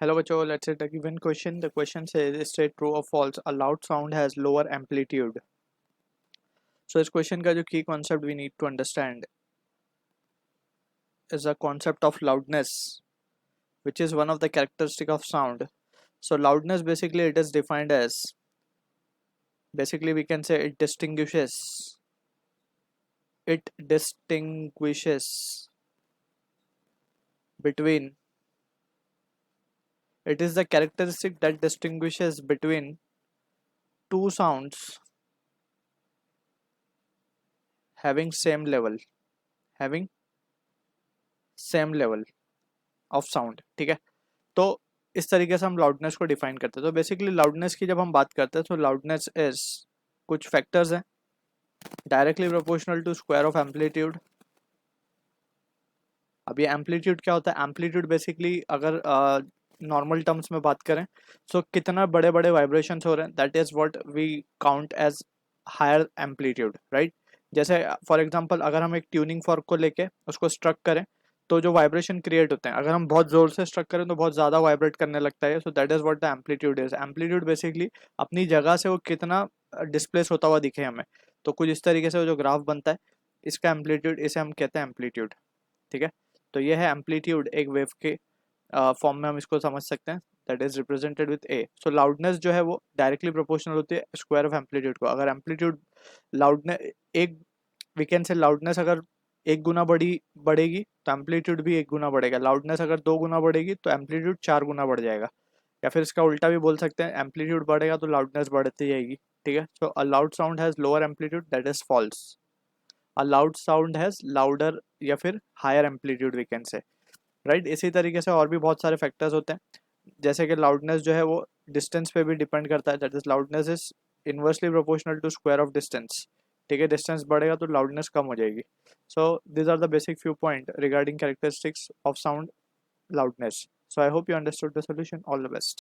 Hello बच्चों, let's take a given question. The question says state true or false. A loud sound has lower amplitude. So इस question का जो key concept we need to understand is the concept of loudness, which is one of the characteristic of sound. So loudness basically it is defined as, basically we can say it distinguishes between, it is the characteristic that distinguishes between two sounds having same level, having same level of sound. ठीक है, तो इस तरीके से हम loudness को define करते हैं. तो बेसिकली लाउडनेस की जब हम बात करते हैं तो लाउडनेस इज, कुछ फैक्टर्स हैं, directly proportional to square of amplitude. अब ये एम्पलीट्यूड क्या होता है? एम्पलीट्यूड बेसिकली अगर नॉर्मल टर्म्स में बात करें सो कितना बड़े बड़े वाइब्रेशन हो रहे हैं, that is what we count as higher amplitude, right. जैसे फॉर एग्जांपल अगर हम एक ट्यूनिंग फॉर्क को लेके उसको स्ट्रक करें तो जो वाइब्रेशन क्रिएट होते हैं, अगर हम बहुत जोर से स्ट्रक करें तो बहुत ज़्यादा वाइब्रेट करने लगता है. So that is what the amplitude is. Amplitude basically अपनी जगह से वो कितना डिस्प्लेस होता हुआ दिखे हमें, तो कुछ इस तरीके से वो जो ग्राफ बनता है इसका एम्पलीट्यूड, इसे हम कहते हैं एम्पलीट्यूड. ठीक है, तो ये है एम्पलीट्यूड. एक वेव के फॉर्म में हम इसको समझ सकते हैं, that is represented with A. So loudness जो है वो डायरेक्टली प्रोपोर्शनल होती है स्क्वायर ऑफ एम्पलीट्यूड को. अगर एम्पलीट्यूड लाउडनेस एक, वी कैन से लाउडनेस अगर एक गुना बढ़ेगी तो एम्पलीट्यूड भी एक गुना बढ़ेगा. लाउडनेस अगर दो गुना बढ़ेगी तो एम्पलीट्यूड चार गुना बढ़ जाएगा. या फिर इसका उल्टा भी बोल सकते हैं, एम्पलीट्यूड बढ़ेगा तो लाउडनेस बढ़ती जाएगी. ठीक है, so a loud sound has lower amplitude, that is false. A loud sound has louder या फिर higher amplitude we can say, right. इसी तरीके से और भी बहुत सारे फैक्टर्स होते हैं, जैसे कि लाउडनेस जो है वो डिस्टेंस पे भी डिपेंड करता है, that is loudness is inversely proportional to square of distance. ठीक है, डिस्टेंस बढ़ेगा तो लाउडनेस कम हो जाएगी. सो these are the basic few point regarding characteristics of sound loudness. So I hope you understood the solution. All the best.